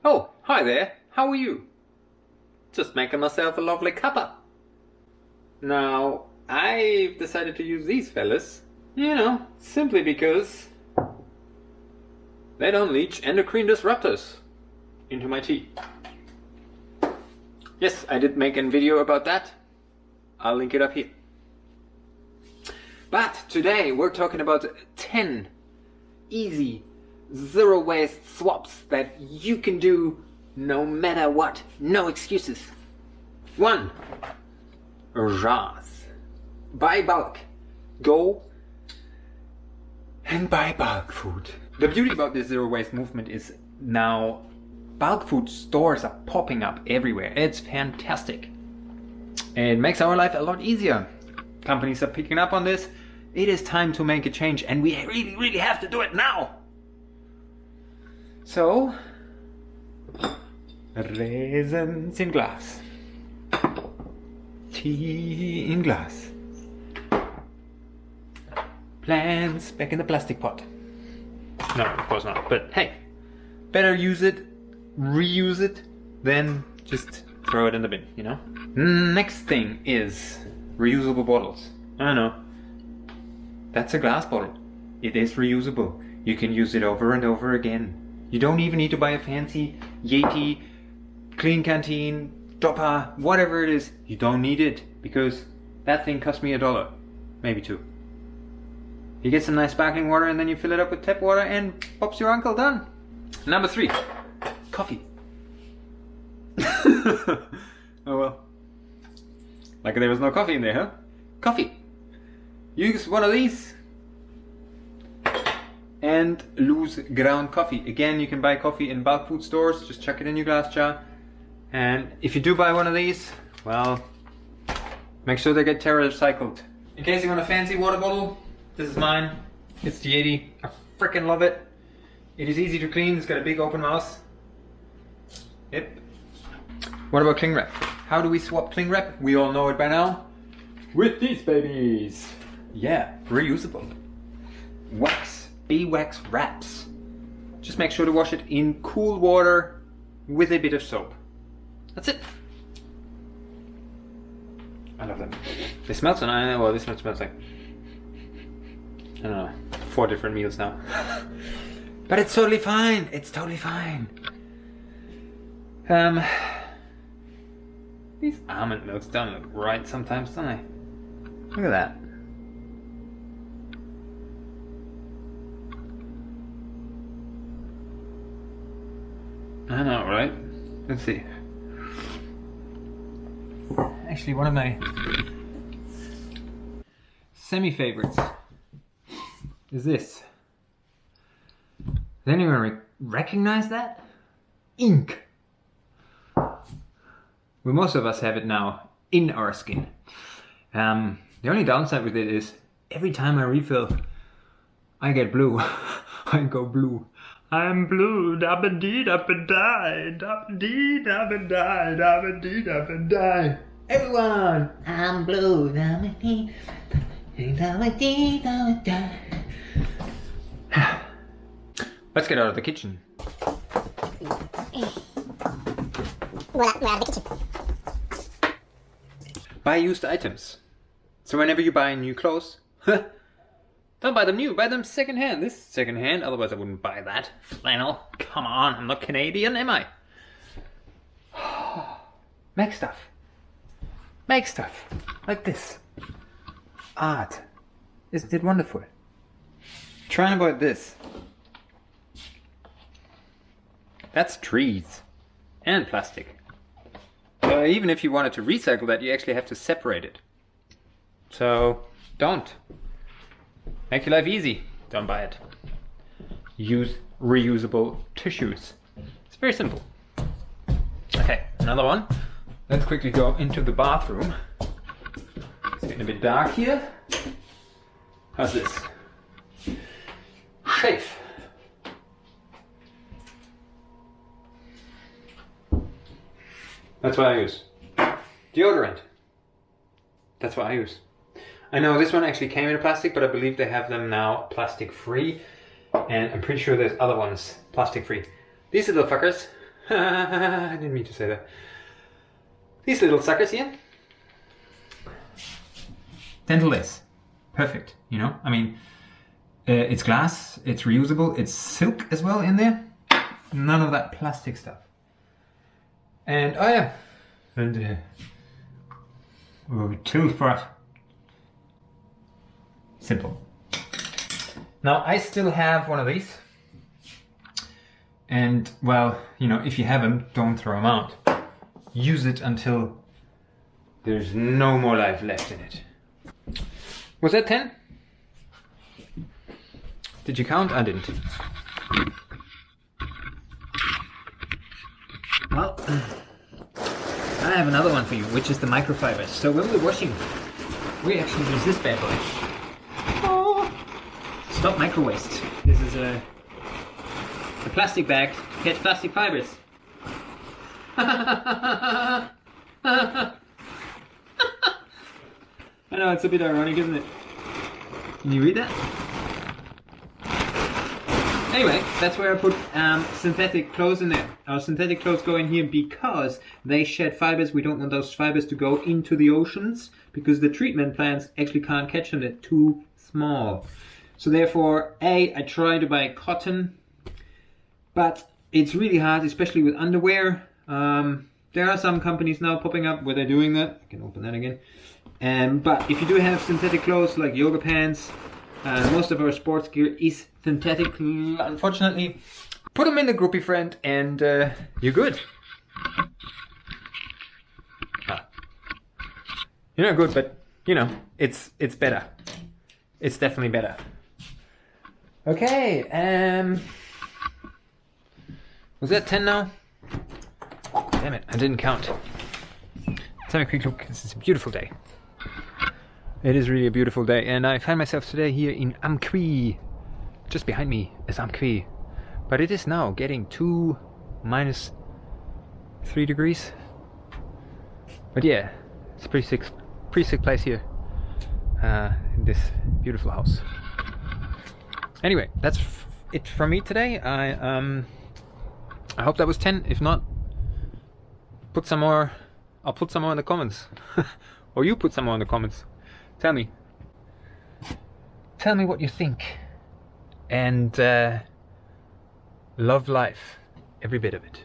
Oh, hi there. How are you? Just making myself a lovely cuppa. Now, I've decided to use these fellas, simply because they don't leach endocrine disruptors into my tea. Yes, I did make a video about that. I'll link it up here. But today we're talking about 10 easy zero waste swaps that you can do no matter what. No excuses. 1. Jars. Buy bulk. Go and buy bulk food. The beauty about this zero waste movement is now bulk food stores are popping up everywhere. It's fantastic. It makes our life a lot easier. Companies are picking up on this. It is time to make a change, and we really have to do it now. So, raisins in glass, tea in glass, plants back in the plastic pot. No, of course not, but hey, better use it, reuse it, than just throw it in the bin, Next thing is reusable bottles. I know, that's a glass bottle. It is reusable. You can use it over and over again. You don't even need to buy a fancy Yeti, Clean Canteen, Dopper, whatever it is. You don't need it because that thing cost me $1, maybe $2. You get some nice sparkling water and then you fill it up with tap water and pop's your uncle, done. Number 3, coffee. Oh well. Like there was no coffee in there, huh? Coffee. Use one of these and lose ground coffee. Again, you can buy coffee in bulk food stores. Just chuck it in your glass jar. And if you do buy one of these, well, make sure they get Terracycled. In case you want a fancy water bottle, this is mine. It's the Yeti. I freaking love it. It is easy to clean. It's got a big open mouth. Yep. What about cling wrap? How do we swap cling wrap? We all know it by now. With these babies. Yeah, reusable. Wax. Beeswax Wraps. Just make sure to wash it in cool water with a bit of soap. That's it. I love them. They smell so nice. Well, this one smells like, I don't know, 4 different meals now. But it's totally fine. It's totally fine. These almond milks don't look right sometimes, don't they? Look at that. I know, right? Let's see. Actually, one of my semi-favorites is this. Does anyone recognize that? Ink. Well, most of us have it now in our skin. The only downside with it is every time I refill, I get blue. I go blue. I'm blue, dabba-dee, dabba-die, dabba-dee, dabba-die, dabba-dee, dabba-die. Everyone! I'm blue, dabba-dee, dabba-dee, dabba-die. Let's get out of the kitchen. We're out of the kitchen. Buy used items. So whenever you buy new clothes, don't buy them new, buy them secondhand. This is secondhand, otherwise I wouldn't buy that. Flannel, come on, I'm not Canadian, am I? Make stuff. Make stuff. Like this. Art. Isn't it wonderful? Try and avoid this. That's trees. And plastic. Even if you wanted to recycle that, you actually have to separate it. So, don't. Make your life easy. Don't buy it. Use reusable tissues. It's very simple. Okay, another one. Let's quickly go into the bathroom. It's getting a bit dark here. How's this? Shave. That's what I use. Deodorant. That's what I use. I know this one actually came in a plastic, but I believe they have them now plastic free. And I'm pretty sure there's other ones plastic free. These little fuckers, I didn't mean to say that. These little suckers here. Dental-less. Perfect, you know? I mean, it's glass, it's reusable, it's silk as well in there. None of that plastic stuff. And, oh yeah. And, toothbrush. Simple. Now, I still have one of these. And, well, you know, if you have them, don't throw them out. Use it until there's no more life left in it. Was that 10? Did you count? I didn't. Well, I have another one for you, which is the microfiber. So when we're washing, we actually use this bad boy. Oh. Stop micro waste. This is a plastic bag to catch plastic fibers. I know, it's a bit ironic, isn't it? Can you read that? Anyway, that's where I put synthetic clothes in there. Our synthetic clothes go in here because they shed fibers. We don't want those fibers to go into the oceans because the treatment plants actually can't catch them. They're too small. So therefore, I try to buy cotton, but it's really hard, especially with underwear. There are some companies now popping up where they're doing that. I can open that again. But if you do have synthetic clothes like yoga pants, most of our sports gear is synthetic, unfortunately. Put them in the Guppyfriend and you're good. You're not good, but you know, it's better. It's definitely better. Okay, was that 10 now? Damn it, I didn't count. Let's have a quick look. This is a beautiful day. It is really a beautiful day, and I find myself today here in Amqui. Just behind me is Amqui. But it is now getting to -3 degrees. But yeah, it's a pretty sick place here. In this beautiful house. Anyway, that's it from me today. I hope that was 10. If not, put some more. I'll put some more in the comments. Or you put some more in the comments. Tell me what you think. And love life, every bit of it.